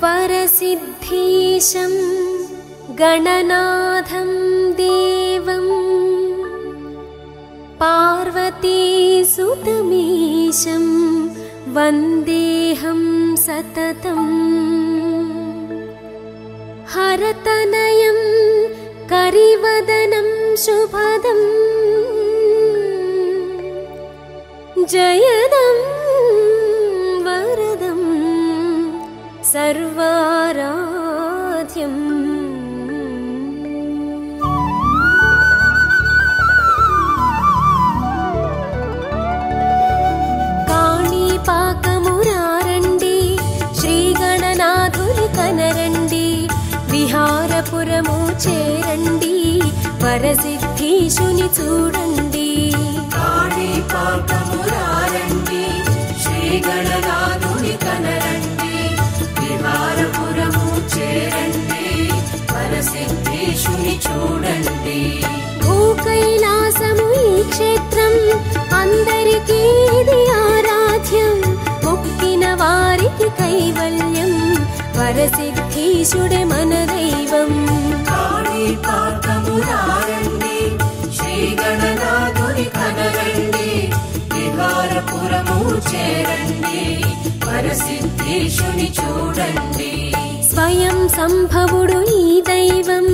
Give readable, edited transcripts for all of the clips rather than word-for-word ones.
వరసిద్ధీశం గణనాథం దేవం పార్వతీసుతమీశం వందేహం సతతం హరతనయం కరివదనం శుభదం జయదం వరదం సర్వారాధ్యం కాణిపాకమురారండి శ్రీగణనాథుని కనరండి విహారపురము చేరండి వరసిద్ధీశుని చూడండి కాణిపాకమురారండి శ్రీగణనాథుని కనరండి విహారపురము చేరండి వరసిద్ధీశుని చూడండి భూకైలాసము ఈ క్షేత్రం అందరికీ ఇది ఆరాధ్యం మొక్కిన వారికి కైవల్యం వరసిద్ధీశుడే మన దైవం కాణిపాకమురారండి శ్రీగణనాథుని కనరండి విహారపురము చేరండి వరసిద్ధీశుని చూడండి స్వయం సంభవుడు ఈ దైవం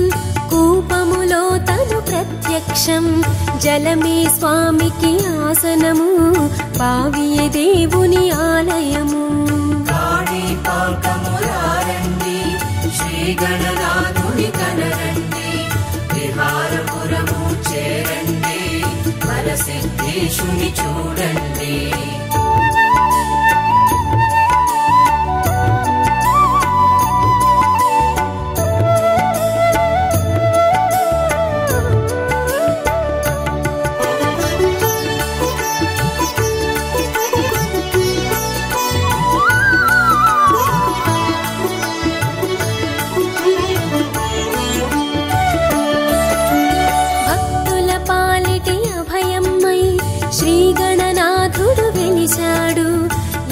కూపములో తను ప్రత్యక్షం జలమే స్వామికి ఆసనము బావియే దేవుని ఆలయము కాణిపాకమురారండి శ్రీగణనాథుని కనరండి విహారపురము చేరండి వరసిద్ధీశుని చూడండి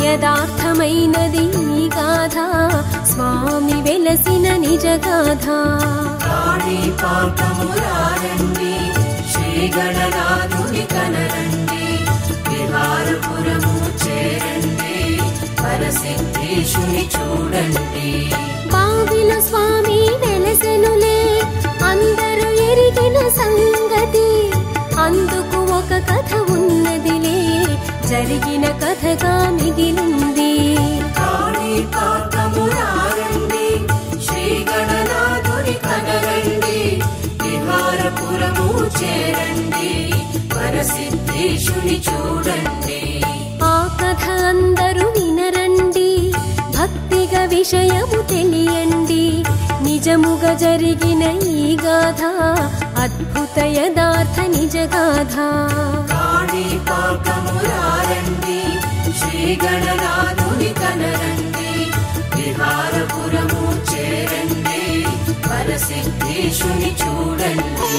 యథార్థమైనది ఈ గాథ స్వామి వెలసిన నిజ గాథ కాణిపాకమురారండి శ్రీగణనాథుని కనరండి విహారపురము చేరండి వరసిద్ధీశుని చూడండి బావిలో స్వామి వెలసెనులే అందరూ ఎరిగిన సంగతి అందుకు ఒక కథ ఉన్నదిలే జరిగిన కథగా మిగిలింది కాణిపాకమురారండి శ్రీగణనాథుని కనరండి విహారపురము చేరండి వరసిద్ధీశుని చూడండి ఆ కథ అందరూ వినరండి భక్తిగా విషయము తెలియండి నిజముగా జరిగిన ఈ గాథ అద్భుత యథార్థ నిజ గాథ కాణిపాకమురారండి శ్రీగణనాథుని కనరండి విహారపురము చేరండి వరసిద్ధీశుని చూడండి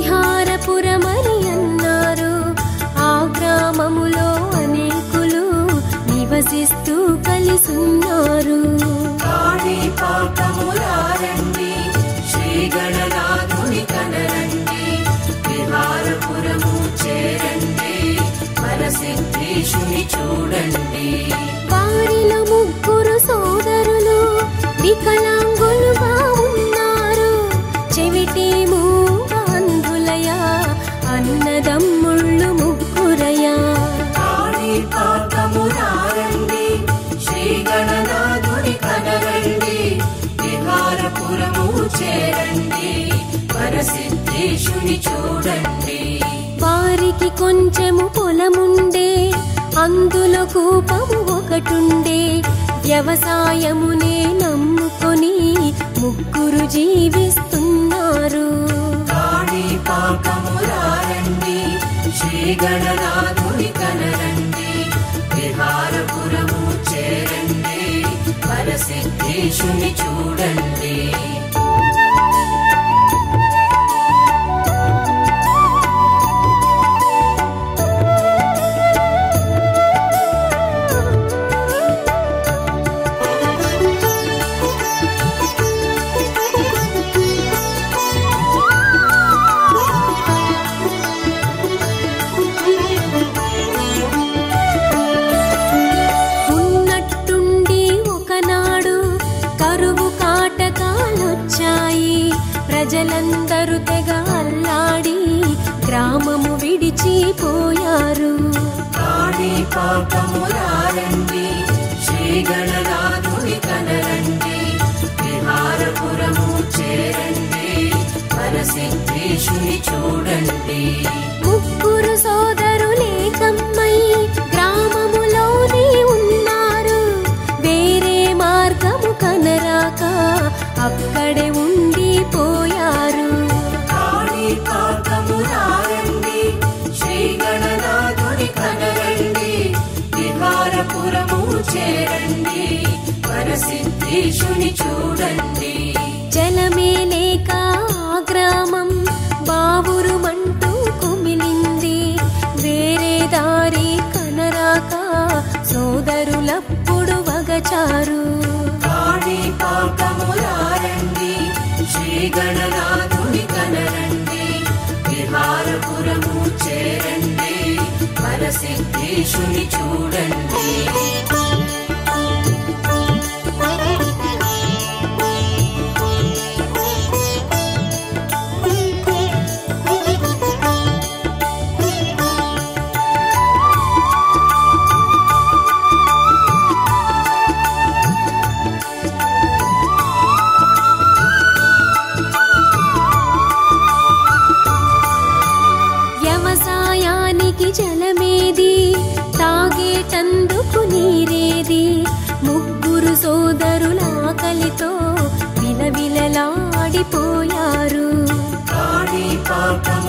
విహారపురమని అన్నారు ఆ గ్రామములో అనేకులు నివసిస్తూ కలిసున్నారు కాణిపాకమురారండి శ్రీగణనాథుని కనరండి విహారపురము చేరండి వరసిద్ధీశుని చూడండి వారిలో ముగ్గురు సోదరులు వికలాంగులుగా ఉన్నారు చెవిటి మూగంధులయా అన్నదమ్ముళ్ళు ముగ్గురయా కాణిపాకమురారండి శ్రీగణనాథుని కనరండి విహారపురము చేరండి వరసిద్ధీశుని చూడండి వారికి కొంచెము పొలముండే అందులో కూపము ఒకటుండే వ్యవసాయమునే నమ్ముకొని ముగ్గురు జీవిస్తున్నారు. కాణిపాకమురారండి, శ్రీ గణనాథుని కనరండి, విహారపురము చేరండి, వరసిద్ధేశుని చూడండి. ప్రజలందరూ తెగ అల్లాడి గ్రామము విడిచిపోయారు. కాణిపాకమురారండి, శ్రీ గణనాథుని కనరండి, విహారపురము చేరండి, వరసిద్ధేశుని చూడండి. ముగ్గురు సోదరులేకమ్మై గ్రామములోనే ఉన్నారు. వేరే మార్గము కనరాక అక్కడే ఉండిపోయారు. కాణిపాకమురారండి, శ్రీ గణనాథుని కనరండి, విహారపురము చేరండి, వరసిద్ధేశుని చూడండి. జలమే లేక ఆ గ్రామం బావురుమంటూ కుమిలింది. వేరే దారి కనరాక సోదరులప్పుడు వగచారు. కాణిపాకమురారండి, శ్రీ గణనాథుని కనరండి, విహారపురము చేరండి, వరసిద్ధేశుని చూడండి. జలమేది, తాగేటందుకు నీరేది? ముగ్గురు సోదరుల ఆకలితో విలవిలలాడిపోయారు. కాణిపాకమురారండి,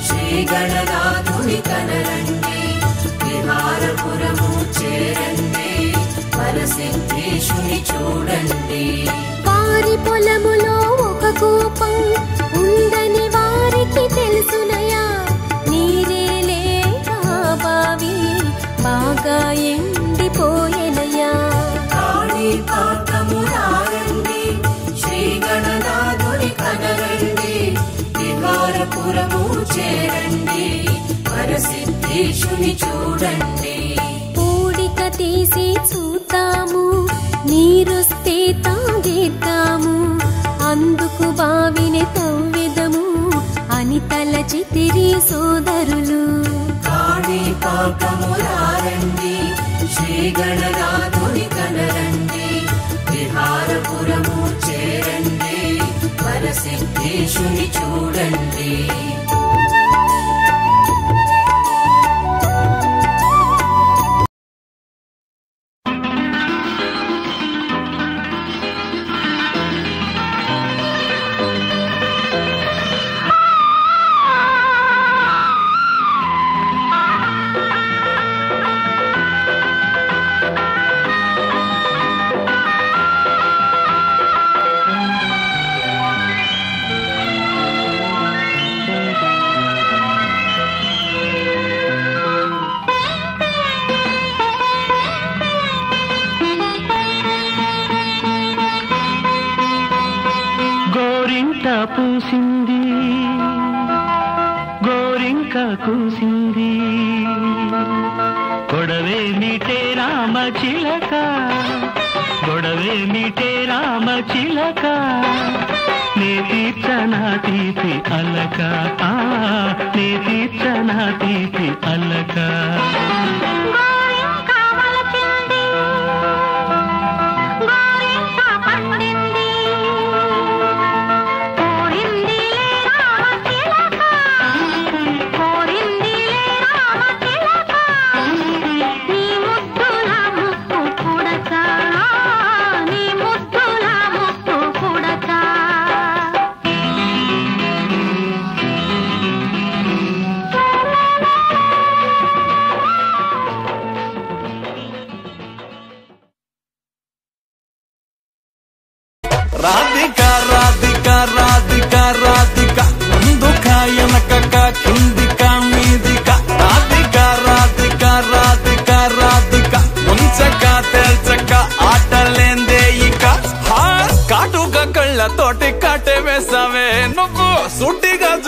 శ్రీ గణనాథుని కనరండి, విహారపురము చేరండి, వరసిద్ధేశుని చూడండి. వారి పొలములో ఒక కూపం ఉందని వారికి తెలుసునయా. నీరే లేక బావి బాగా ఎండిపోయెనయా. కాణిపాకమురారండి, శ్రీ గణనాథుని కనరండి, విహారపురము చేరండి, వరసిద్ధేశుని చూడండి. పూడిక తీసి చూద్దాము, నీరొస్తే తాగేద్దాము, అందుకు బావిని తవ్వెదము అని తలచితిరి సోదరులు. కాణిపాకమురారండి, శ్రీ గణనాథుని కనరండి, విహారపురము చేరండి, వరసిద్ధేశుని చూడండి. పూసింది గోరింక కూసింది గొడవే మీటే రామ చిలక గొడవే మీటే రామ చిలక నే తీర్చనా తీపి అలక నే తీర్చనా తీపి అలక నీ ముద్దుల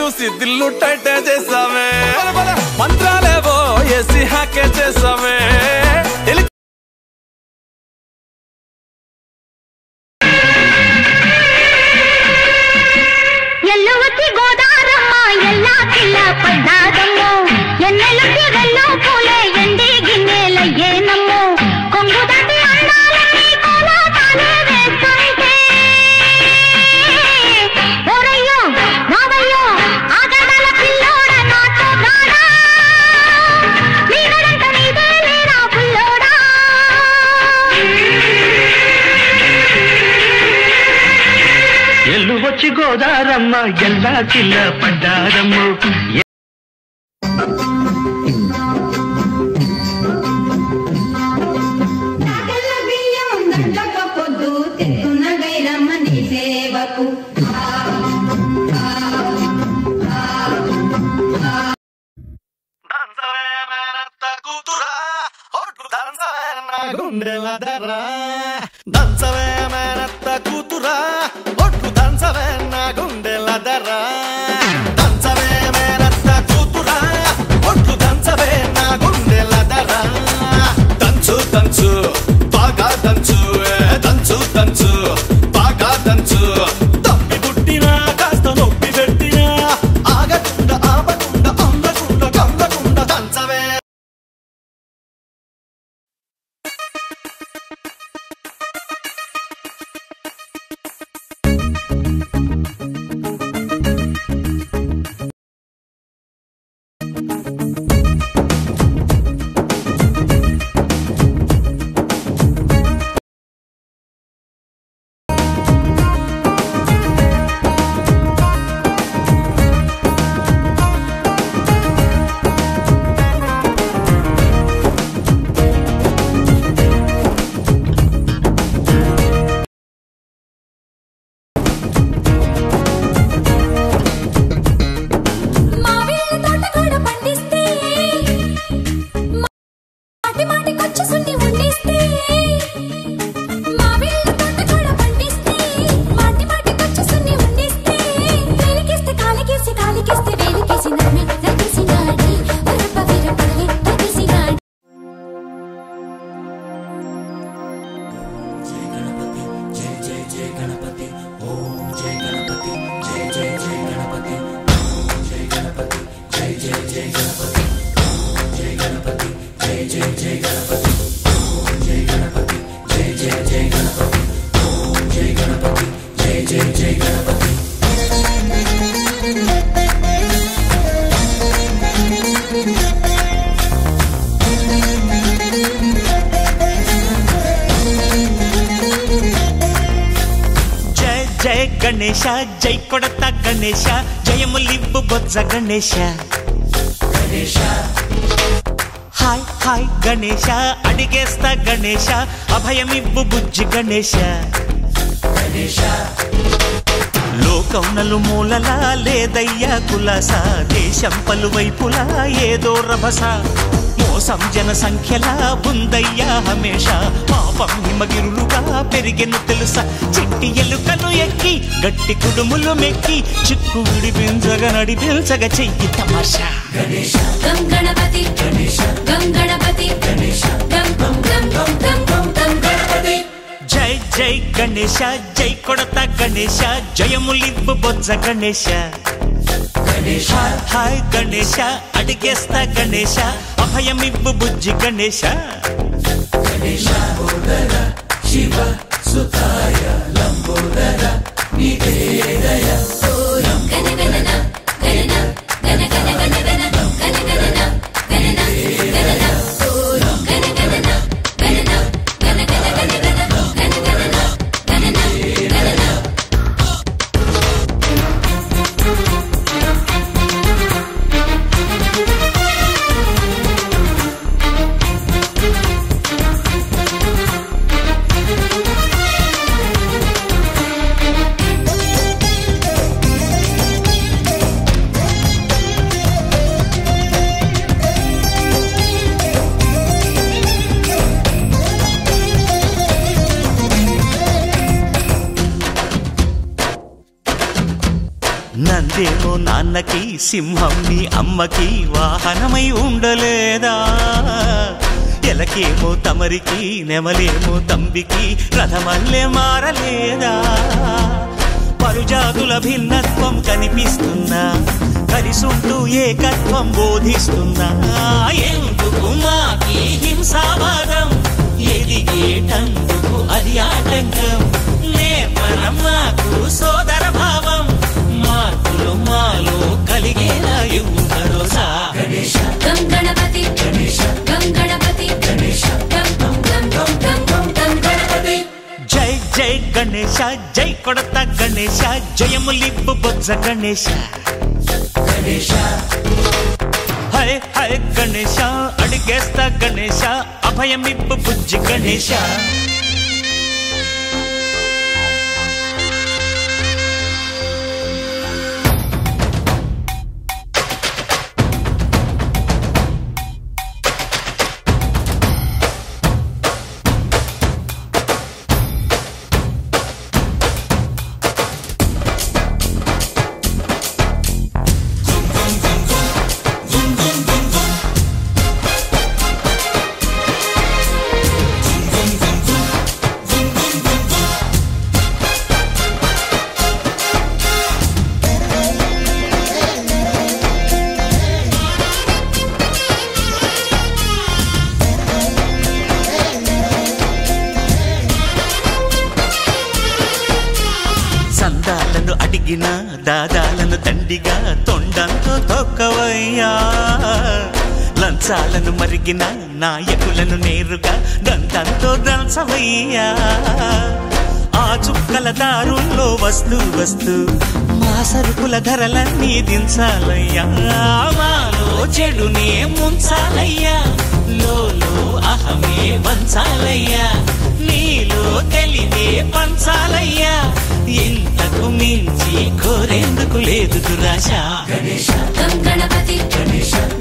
చూసి దిల్లు టైటే చేసావే మంత్రాలేవో ఏసి హాకే చేసావే ఎల్లువచ్చి గోదారమ్మ ఎల్లా కిల్ల పడ్డాదమ్మో ఎన్నెలుకి వెల్లో పూలే ఎండి గిన్నెలయ్యేనమ్మో కొంగు దాటి అన్నాలని కోలాటాలే వేస్తుంటే ఓరయ్యో రావయ్యో ఆగడాల పిల్లోడ నాతో రాడా నీవరంట నీదే లేరా పుల్లోడా ఎల్లు వచ్చి గోదారమ్మ ఎల్లా చిల్ల పడ్డారమ్మ దంచవే మేనత్త కూతురా ఒట్లు దంచవే నా గుండెలదరా దంచవే మేనత్త కూతురా ఒట్లు దంచవే నా గుండెలదరా దంచు దంచు బాగా దంచు దంచు దంచు బాగా దంచు తప్పి పుట్టినా కాస్త నొప్పి పెట్టినా ఆగకుండా ఆపకుండా అందకుండా కందకుండా దంచవే గణేశ జై కొడత గణేశ జయములిబ్బు బొజ్జ గణేశ హాయ్ హాయ్ గణేశ అడిగేస్తా గణేశ అభయమిబ్బు బుజ్జి గణేశ లోకం నలుమూలలా లేదయ్యా కులాస దేశం పలువైపులా ఏదో రభస మోసం జన సంఖ్యలా ఉందయ్యా హమేష పాపం హిమగిరులుగా పెరిగెను తెలుసా చిట్టి ఎలుకలు ఎక్కి గట్టి కుడుములు మెక్కి చిక్కు విడిపించగ నడిపించగ చెయ్యి తమాషా గం గణపతి గం గణపతి గం గం గం గం గం గం గణపతి జై జై గణేశ జై కొడత గణేశ జయములిబ్బు బొజ్జ గణేశ హాయ్ గణేశ అడిగేస్తా గణేశ అభయమిబ్బు బుజ్జి గణేశ శివ సుతాయ లంబోదర నివేదయ గణ గణన గణన గణ గణ గణ గణ గణ గణన గణన గణన గణ గణన గణన గణ గణ గణ గణ గణ గణన గణన గణన గంజేమో నాన్నకి, సింహం నీ అమ్మకి వాహనమై ఉండలేదా? ఎలకేమో తమరికి, నెమలేమో తంబికి రథమల్లే మారలేదా? పరుజాతుల భిన్నత్వం కనిపిస్తున్నా, కలిసుంటూ ఏకత్వం బోధిస్తున్నా. ఎందుకు మాకి హింసావాదం, ఎదిగేటందుకు అది ఆటంకం. నేర్పరం మాకు సోదర భావం, మార్పులు మాలో కలిగేలా ఇవ్వు భరోసా. గం గణపతి గం గణపతి గం గం గం గం గం గం గణపతి. జై జై గణేశ, జై కొడత గణేశ, జయములిప్పు బొజ్జ గణేశ. హై హై గణేశ, అడిగేస్తా గణేశ, అభయమిప్పు బుజ్జి గణేశ. సందాలను అడిగిన దాదాలను దండిగా తొండంతో తొక్కవయ్యా. లంచాలను మరిగిన నాయకులను నేరుగా దంతంతో దంచవయ్యా. ఆ చుక్కల దారుల్లో వస్తూ వస్తూ మా సరుకుల ధరలన్నీ దించాలయ్యా. మాలో చెడునే ముంచాలయ్యా, లోలో అహమే పంచాలయ్యా. నీలో తెలివే పంచాలయ్యా, ఇంతకు మించి కోరేందుకు లేదు దురాశ. గం గణపతి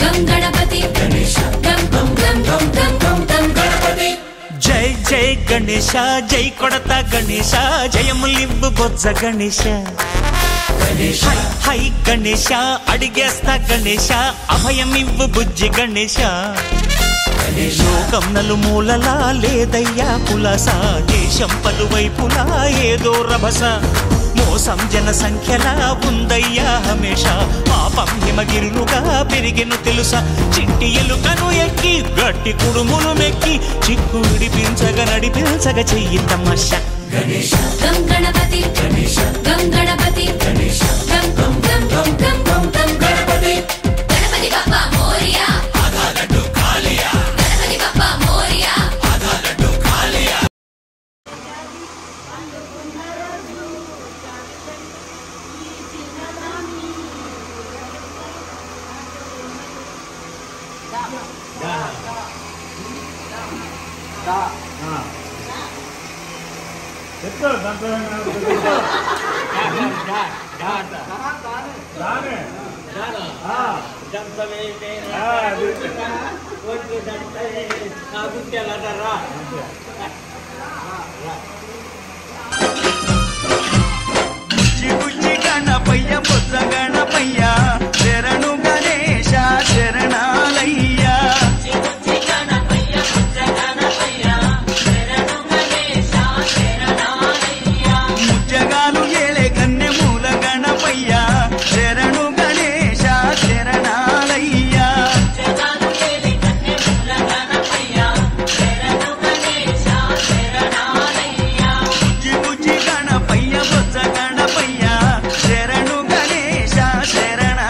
గం గణపతి గం గం గం గం గం గం గం గణపతి. జై జై గణేశ, జై కొడత గణేశ, జయములివ్వు బొజ్జ గణేశ. హై హై గణేశ, అడిగేస్తా గణేశ, అభయమివ్వు బుజ్జి గణేశ. లోకం నలుమూలలా లేదయ్యా పులస, దేశం పలువైపులా ఏదో రభస. మోసం జన సంఖ్యలా ఉందయ్యా హమేష, పాపం హిమగిరులుగా పెరిగెను తెలుసా. చిట్టి ఎలుకను ఎక్కి గట్టి కుడుములు మెక్కి, చిక్కు విడిపించగా నడిపించగ చెయ్యి తమాష. గం గణపతి గం గణపతి గం గం గం గం గం గం గం గణపతి. గణపతి బప్పా మోరియా, గణపతి బప్పా మోరియా. బుజ్జి గణపయ్య బొజ్జ గణపయ్య, శరణు గణేశ శరణాలయ్యా. ముజ్జగాలు ఏలే కన్నె మూల గణపయ్య, శరణు గణేశ శరణాలయ్యా. బుజ్జి గణపయ్య బొజ్జ గణపయ్య, శరణు గణేశ శరణాలయ్యా.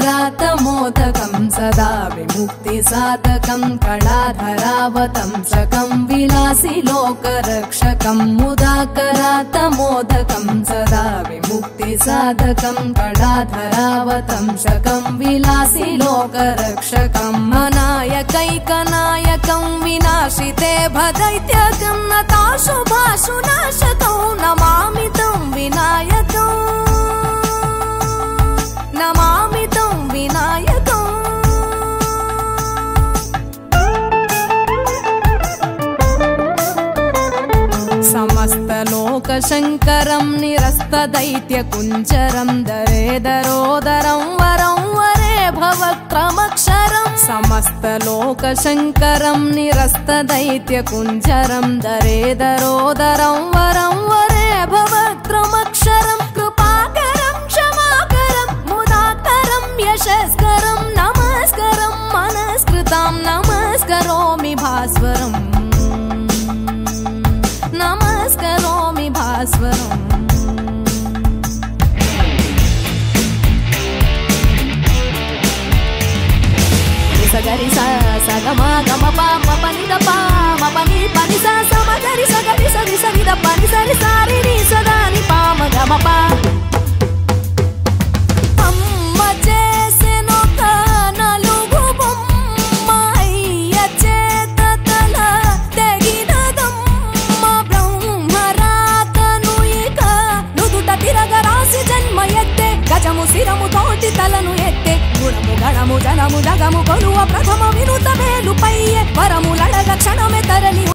मुदाकरातमोदकं सदा विमुक्तिसाधकं कलाधरावतंसकं विलासि लोकरक्षकं मुदाकरातमोदकं सदा विमुक्तिसाधकं कलाधरावतंसकं विलासि लोकरक्षकं अनायकैकनायकं विनाशिते भदैत्यकं नताशुभाशुनाशकं नमामि तं विनायकम् नमामि तं विनायकम् समस्तलोकशङ्करं निरस्तदैत्यकुञ्जरं दरेदरोदरं वरं वरे भवक्रमक्षरं समस्तलोकशङ्करं निरस्तदैत्यकुञ्जरं दरेदरोदरं वरं वरे भवक्रमक्षरं कृपाकरं क्षमाकरं मुदाकरं यशस्करं नमस्करं मनस्कृतां नमस्करोमि भास्वरम् नमस्करोमि भास्वरम् सगरि सा सगमा गम पा मपनि द पा मपनि पनि सा समगरि सगरि सरि सरि द पनि सरि सारि रि सदा नि पा म गम पा अम्म చేసెను కనలుగు బొమ్మ అయ్య చేత తల తెగినదమ్మ బ్రహ్మరాతను ఇక నుదుట తిరగరాసి జన్మ ఎత్తే గజము శిరము తోటి తలను ఎత్తే గుణము గణము జనము జగము కొలువ ప్రథమ వినుత మేలు పయ్యే వరములడగ క్షణమే తరలి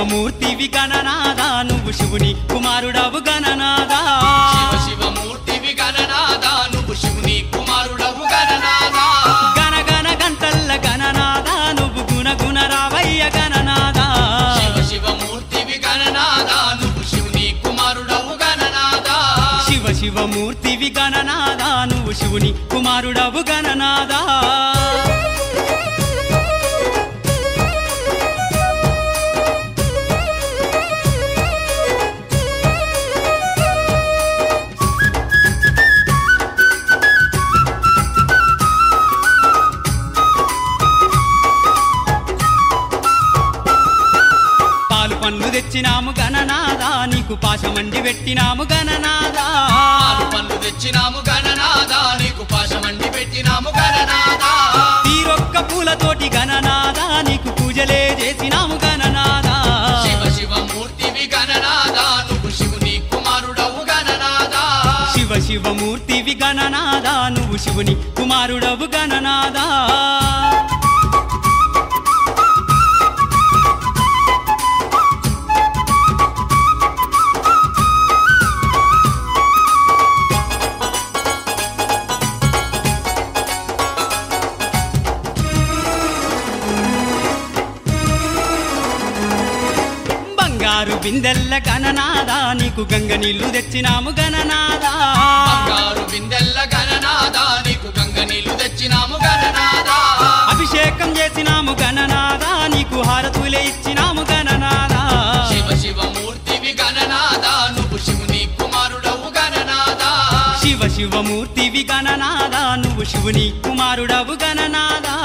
శివమూర్తివి గణనాదా నువ్వు శివుని కుమారుడవు గణనాదా శివ శివమూర్తివి గణనాదా నువ్వు శివుని కుమారుడవు గణనాదా గణ గణ గంటల్ల గణనాదా నువ్వు గుణ గుణ రావయ్య గణనాదా శివ శివమూర్తివి గణనాదా నువ్వు శివుని కుమారుడవు గణనాదా శివ శివమూర్తివి గణనాదా నువ్వు శివుని కుమారుడవు గణనాదా పండ్లు తెచ్చినాము గణనాదా నీకు పాశమండి పెట్టినాము గణనాదా పండ్లు తెచ్చినాము గణనాదా నీకు పాశమండి పెట్టినాము గణనాదా తీరొక్క పూలతోటి గణనాదా నీకు పూజలే చేసినాము గణనాదా శివ శివమూర్తివి గణనాదా నువ్వు శివుని కుమారుడవు గణనాదా శివ శివమూర్తివి గణనాదా నువ్వు శివుని కుమారుడవు గణనాదా బంగారు బిందెల్ల గణనాదా నీకు గంగ నీళ్లు తెచ్చినాము గణనాదా బంగారు బిందెల్ల గణనాదా నీకు గంగ నీళ్లు తెచ్చినాము గణనాదా అభిషేకం చేసినాము గణనాదా నీకు హారతులే ఇచ్చినాము గణనాదా శివ శివమూర్తివి గణనాదా నువ్వు శివుని కుమారుడవు గణనాదా శివ శివమూర్తివి గణనాదా నువ్వు శివుని కుమారుడవు గణనాదా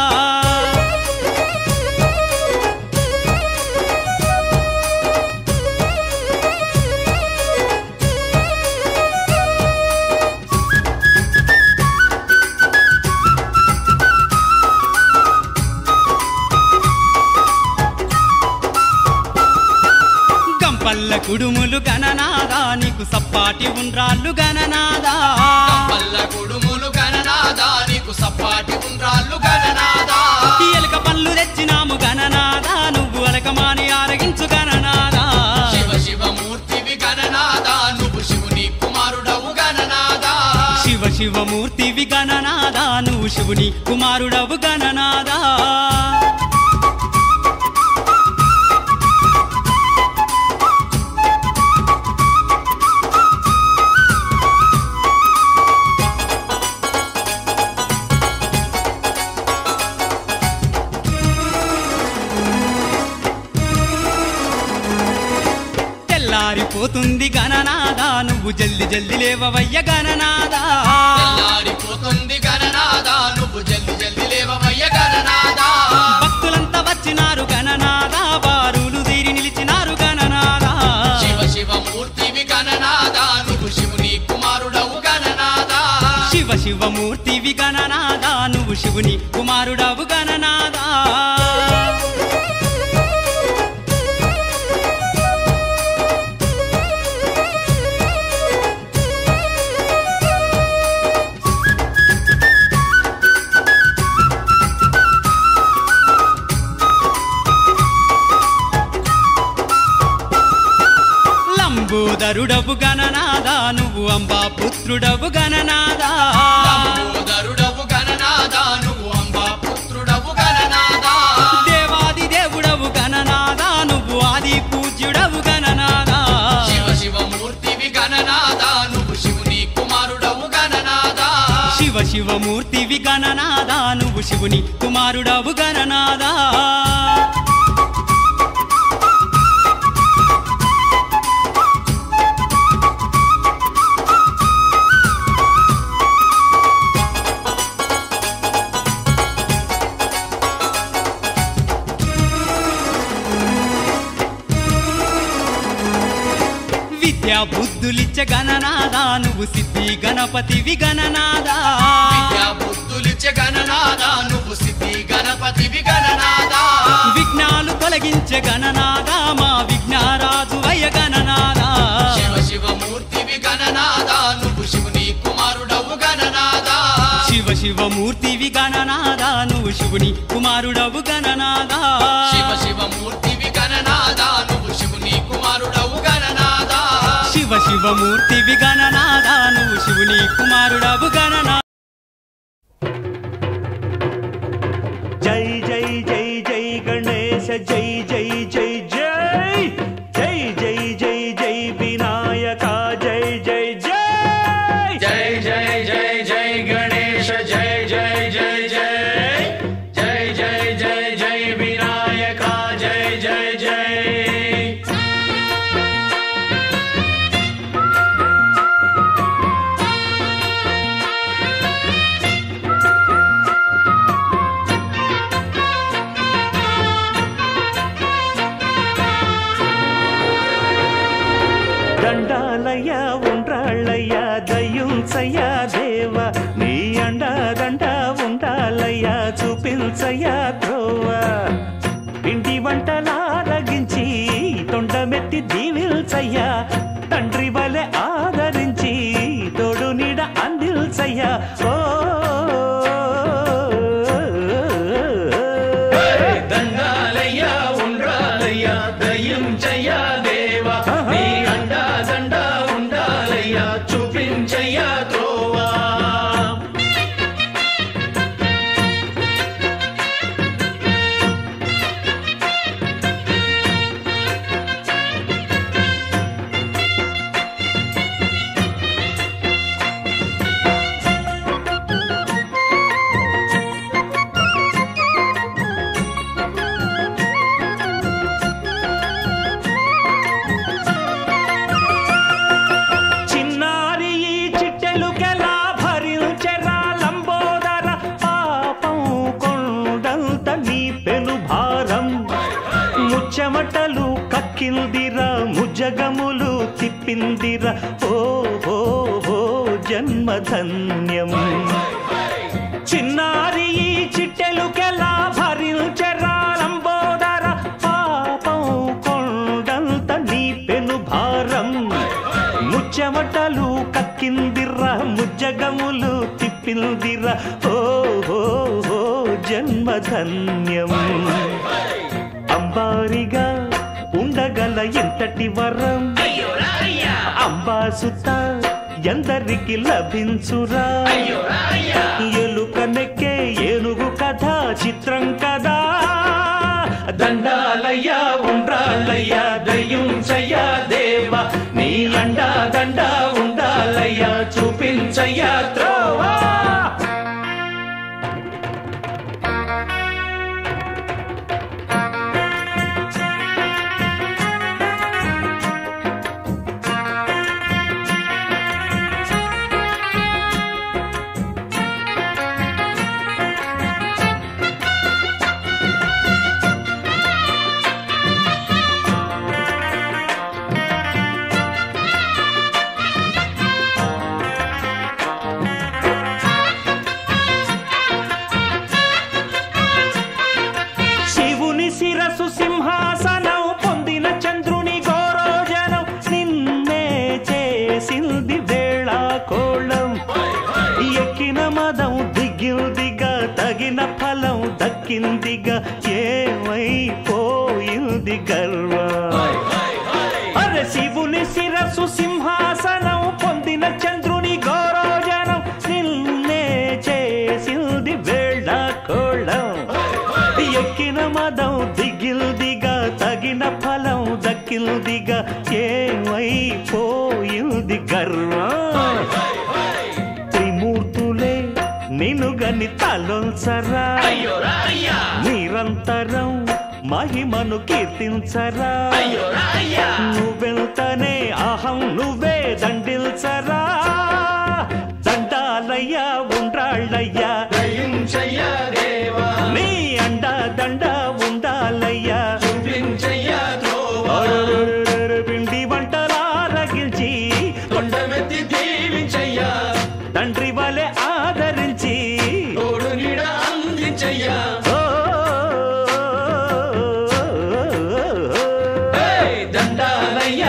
పల్ల కుడుములు గణనాదా నీకు సప్పాటి ఉండ్రాళ్ళు గణనాదా పల్ల కుడుములు గణనాదా నీకు సప్పాటి ఉండ్రాళ్ళు గణనాదా ఎలక పళ్ళు తెచ్చినాము గణనాదా నువ్వు అలకమాని ఆరగించు గణనాదా శివ శివమూర్తివి గణనాదా నువ్వు శివుని కుమారుడవు గణనాదా శివ శివమూర్తివి గణనాదా నువ్వు శివుని కుమారుడవు గణనాదా తెల్లారిపోతుంది గణనాదా నువ్వు జల్ది జల్ది లేవవయ్య గణనాదా తెల్లారిపోతుంది గణనాదా నువ్వు జల్ది జల్ది లేవవయ్య గణనాదా భక్తులంతా వచ్చినారు గణనాదా బారులు తీరి నిలిచినారు గణనాదా శివ శివమూర్తివి గణనాదా నువ్వు శివుని కుమారుడవు గణనాదా శివ శివమూర్తివి గణనాదా నువ్వు శివుని కుమారుడవు గణనాదా లంబోదరుడవు గణనాదా నువ్వు అంబా పుత్రుడవు గణనాదా లంబోదరుడవు గణనాదా నువ్వు అంబా పుత్రుడవు గణనాదా దేవాది దేవుడవు గణనాదా నువ్వు ఆది పూజ్యుడవు గణనాదా శివ శివమూర్తివి గణనాదా నువ్వు శివుని కుమారుడవు గణనాదా శివ శివమూర్తివి గణనాదా నువ్వు శివుని కుమారుడవు గణనాదా విద్యా బుద్ధులిచ్చ గణనాదా నువ్వు సిద్ధి గణపతివి గణనాదా విద్యా బుద్ధులిచ్చే గణనాదా నువ్వు సిద్ధి గణపతివి గణనాదా విఘ్నాలు తొలగించే గణనాదా మా విఘ్నారాజు వయ్య గణనాదా శివ శివమూర్తివి గణనాదా నువ్వు శివుని కుమారుడవు గణనాదా శివ శివమూర్తివి గణనాదా నువ్వు శివుని కుమారుడవు గణనాదా శివ శివమూర్తివి గణనాదా నువ్వు శివమూర్తివి గణనాథ నువ్వు శివుని కుమారుడవు గణనాథ. జై జై జై జై గణేశ జై జై జై జై జై జై జై జై వినాయక జై జై జై జై జై జై జై గణేశ జై జై జై జై జై జై జై జై వినాయక జై జై జై. దండాలయ్య ఉండ్రాళ్ళయ్య దయ్యుంచయ్య దేవ నీ అండా దండ ఉండాలయ్య చూపించయ్య త్రోవ పిండి వంటలారగించి తొండమెత్తి దీవిల్చయ్య తండ్రి వలె ఆదరించి తోడు నీడ అందిల్చయ్య ఓ దండాలయ్య ఉండ్రాలయ్య దయ్యుంచయ్య దేవ నీ అండా దండ ఉండాలయ్య చూపించయ్య త్రోవా. చిన్నారి ఈ చిట్టెలుకెలా భరించెరా లంబోదర పాపం కొండంత నీ పెను భారం ముచ్చమటలు కక్కిందిరా ముజ్జగములు తిప్పిందిరా ఓ ఓ ఓ జన్మధన్యం. చిన్నారి ఈ చిట్టెలుకెలా భరించెరా లంబోదర పాపం కొండంత నీ పెను భారం ముచ్చమటలు కక్కిందిరా ముజ్జగములు తిప్పిందిరా ఓ ఓ ఓ జన్మధన్యం. అంబారిగా ఉండగల ఎంతటి వరం అంబాసుత ఎందరికి లభించురా ఎలుక నెక్కే ఏనుగు కథ చిత్రం కదా. దండాలయ్య ఉండ్రాలయ్య దయ్యుంచయ్య దేవ నీ అండా దండ ఉండాలయ్య చూపించయ్య త్రోవా. శివుని శిరసు సింహాసనం పొందిన చంద్రుని గౌరోజనం నిన్నే చేసింది వేళ కోళం ఎక్కిన మదం దిగిందిగా తగిన ఫలం దక్కిందిగా ఏమైపోయింది గర్వం. అరే శివుని శిరసు సింహాసనం పొందిన చంద్రుని గౌరోజనం నిన్నే చేసింది వేళ కోళం ఎక్కిన మదం దిగిల్దిగా తగిన ఫలం దక్కిల్దిగా ఏమైపోయింది గర్వం. త్రిమూర్తులే నినుగని తలొల్చరా నిరంతరం మహిమను కీర్తించరా నువ్వెంతనే అహం నువ్వే దండిల్చరా. దండాలయ్య ఉండ్రాళ్ళయ్య దయ్యుంచయ్య దేవా నీ అండా దండ ఉండాలయ్యా చూపించయ్య త్రోవా. పిండి వంటలారగించి కొండమెత్తి దీవించయ్య తండ్రి వలె ఆదరించి తోడు నీడ అందించయ్య. దండాలయ్య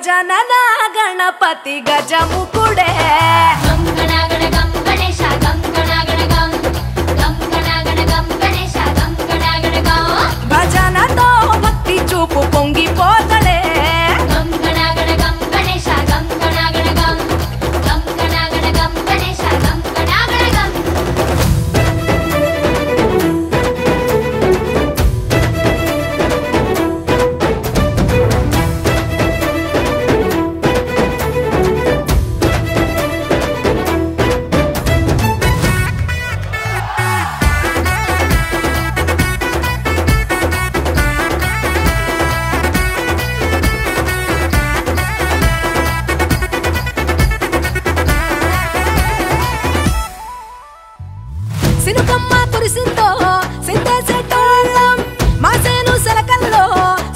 గజనన గణపతి గజముకుడే గం గణగణ గం గణేశ గం గణగణ గం గం గణగణ గం గణేశ గం గణగణ గం భజనతో భక్తి చూపు పొంగిపోతలే గం గణగణ గం గణేశ గం గణగణ గం గం గణగణ గం గణేశ గం గణగణ గం సినుకమ్మ కురిసిందో సిద్ధేసేటోళ్ళం మాసేను సెలకల్లో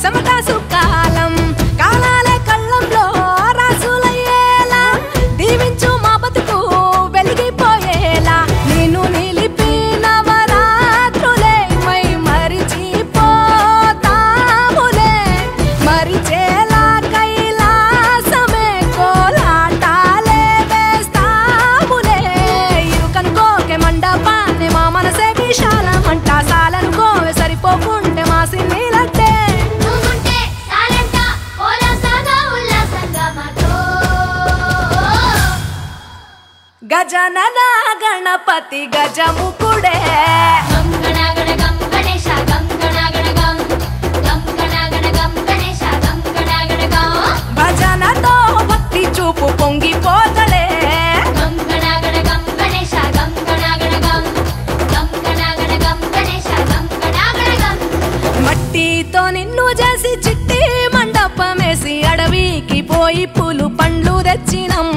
సమకాసు కాలం కాలాలే కళ్ళంలో రాసులయ్యేలా దీవించు మా బతుకు వెలిగిపోయేలా నేను నిలిపిన వరాత్రులే మై మరిచిపోతాములే మరిచేలా కైలాసమే కోలాటాలే వేస్తాములే ఇరుకనుకోకే మండపాన్ని మా మనసే విశాలమంట సాలనుకోవే సరిపోకుంటే మా సిన్నీలంటే నువ్వుంటే సాలంట ఓలాసగా ఉల్లాసంగా మాతో గజనన గణపతి గజముకుడే గం గణగణ గం గణేశ గం గణగణ గం గం గణగణ గం గణేశ గం గణగణ గం భజనతో భక్తి చూపు పొంగిపోతలే గం గణగణ గం గణేశ గం గణగణ గం గం గణగణ గం గణేశ గం గణగణ గం మట్టితో నిన్ను చేసి చిట్టి మండపమేసి అడవికి పోయి పూలు పండ్లు తెచ్చినం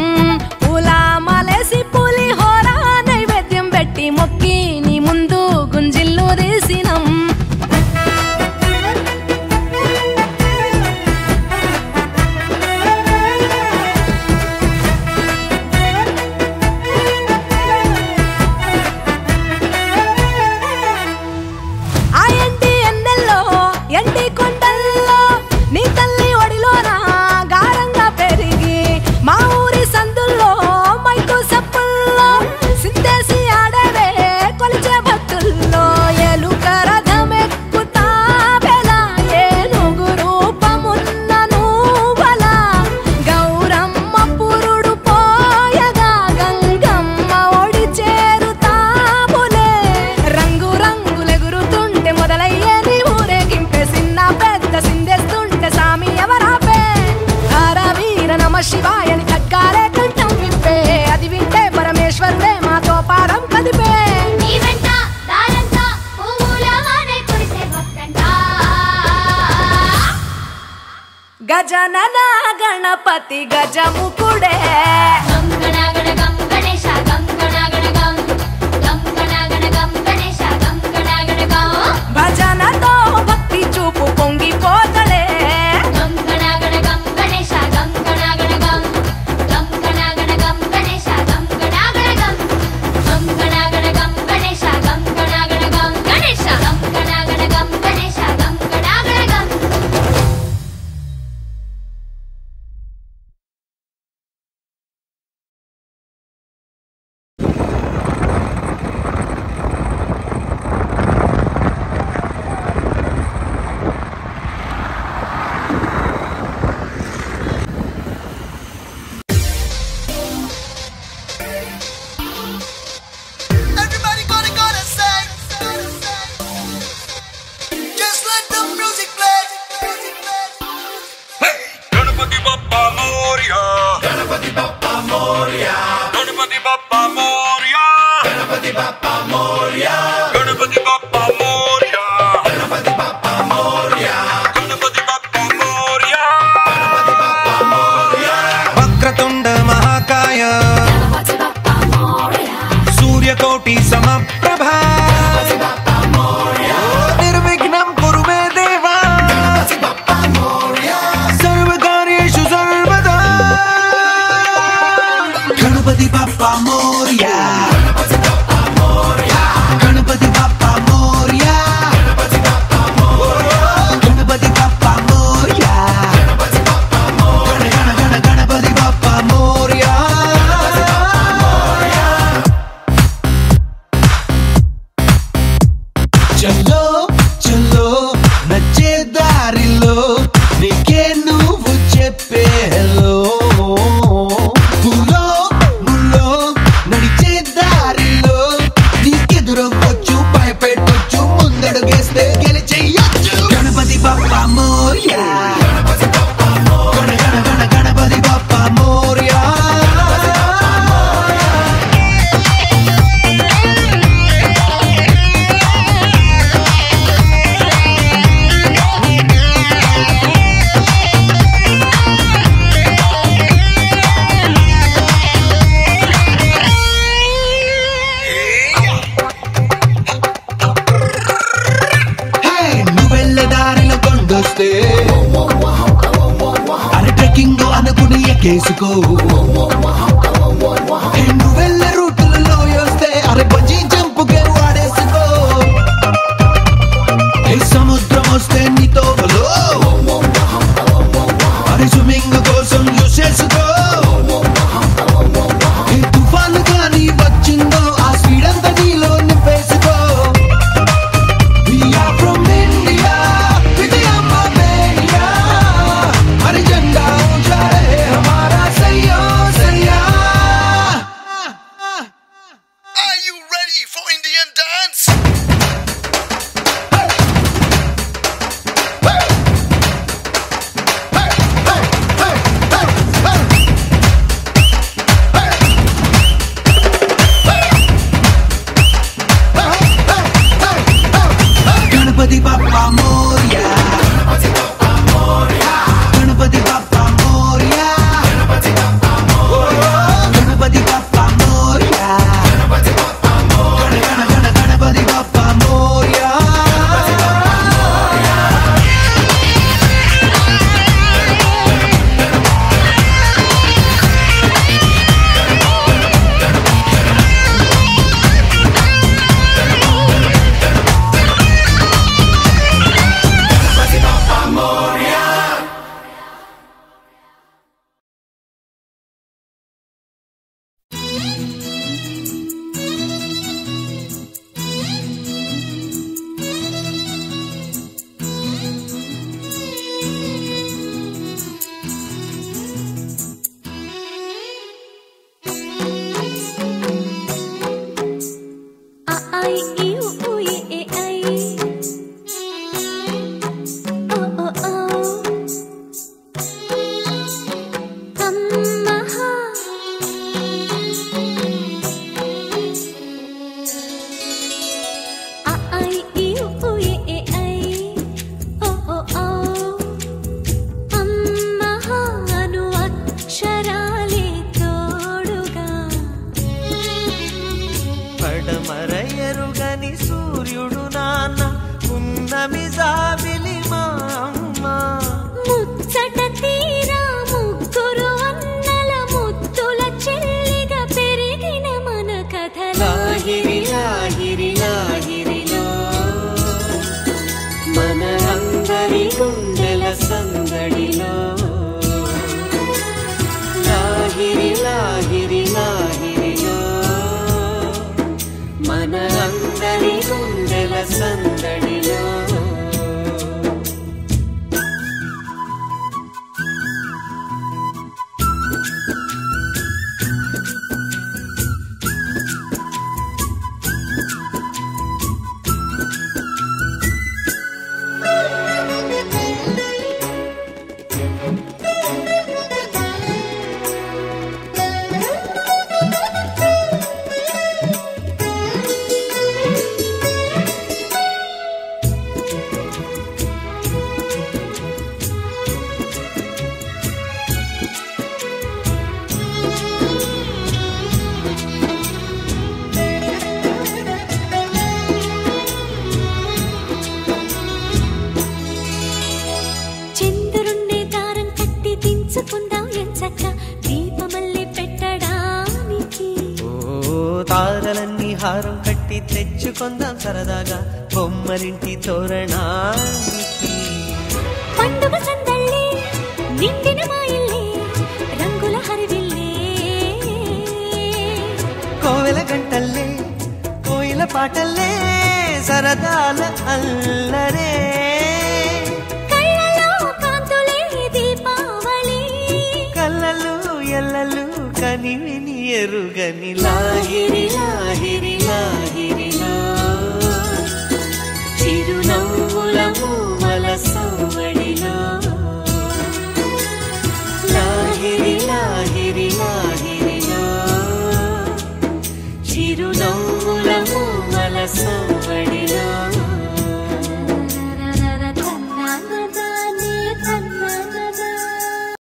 పూల మాలేసి పులిహోర నైవేద్యం పెట్టి మొక్కి నీ ముందు గుంజిల్లు తీసినం ఆ ఎండి ఎన్నెల్లో ఎండి కొండల్లో నీ తల్లి ఒడిలోన గారంగా పెరిగి మా ఊరి సందుల్లో మైకు సప్పుల్లో సిందేసి ఆడవే కొలిచే భక్తుల్లో ఏలుక రథమెక్కుతా బెలా ఏనుగు రూపమున్న నువ్వలా గౌరమ్మ పురుడు పోయగా గంగమ్మ ఒడి చేరుతాములే రంగు రంగులెగురుతుంటే మొదలయ్యే నీ ఊరేగింపే చిన్న పెద్ద సిందేస్తుంటే సామి ఎవరాపే వీర నమ శివాయని ఖడ్గాలే కంఠం విప్పే అది వింటే పరమేశ్వరుడే మాతో పాదం కదిపే నీ వెంట దారంతా పువ్వుల వానే కురిసే భక్తంట గజనన గణపతి గజముకుడే గం గణగణ గం గణేశ గం గణగణ గం గం గణగణ గం గణేశ గం గణగణ గం భజనతో భక్తి చూపు పొంగిపోతలే గం గణగణ గం గణేశ గం గణగణ గం గం గణగణ గం గణేశ గం గణగణ గం గం గణగణ గం గణేశ గం గణగణ గం గణేశ గం గణగణ గం గణేశ గం గణగణ గం Everybody gonna sing. Just let the music play. Hey, Ganapati Bappa Moria. Ganapati Bappa Moria. Ganapati Bappa Moria. Ganapati Bappa Moria. Ganapati Bappa Moria. Ganapati Bappa Moria. Ganapati Bappa Moria. Ganapati Bappa Moria. Vakratunda Mahakaya. सूर्यकोटि समप्रभा निर्विघ्नं कुरु मे देवा सर्वकार्येषु सर्वदा गणपति बप्पा मोरया गणपति बप्पा मोरया गणपति बप्पा मोरया కేసుకో నువ్వు వెళ్ళే రూట్లలో వస్తే అరే బంజీ జంపుకే వాడేసుకో సముద్రం వస్తే నీతో అరే స్విమ్మింగ్ కోసం యూస్ చేసుకో తుఫాను కానీ వచ్చిందో ఆ స్పీడ్ అంతా నీలో నింపేసుకో गणपति बाप्पा मोरया गणपति बाप्पा मोरया गणपति बाप्पा मोरया गणपति बाप्पा मोरया పడమరయరుగని సూర్యుడు నాన్న ఉన్నమి జాబిలి మా అమ్మ ముచ్చట తీరా ముగ్గురు అన్నల ముద్దుల చెల్లిగా పెరిగిన మన కథ లాహిరి లాహిరి లాహిరిలో మన అందరి గుండెల సందడిలో లాహిరి లాహిరి లాహిరిలో మన అందరి గుండెల సందడిలో తారలన్నీ హారం కట్టి తెచ్చుకొందాం సరదాగా బొమ్మరింటి తోరణానికి పండుగ సందళ్ళే నిండిన మా ఇల్లే రంగుల హరివిల్లే కోవెల గంటల్లే కోయిల పాటల్లే సరదాల అల్లరే కళ్ళలో కాంతులే దీపావళి కళ్ళలు ఎల్లలు కనివిని ఎరుగని లాహిరి లాహిరి లాహిరిలో చిరునవ్వుల మూవల సవ్వడిలో లాహిరి లాహిరి లాహిరిలో చిరునవ్వుల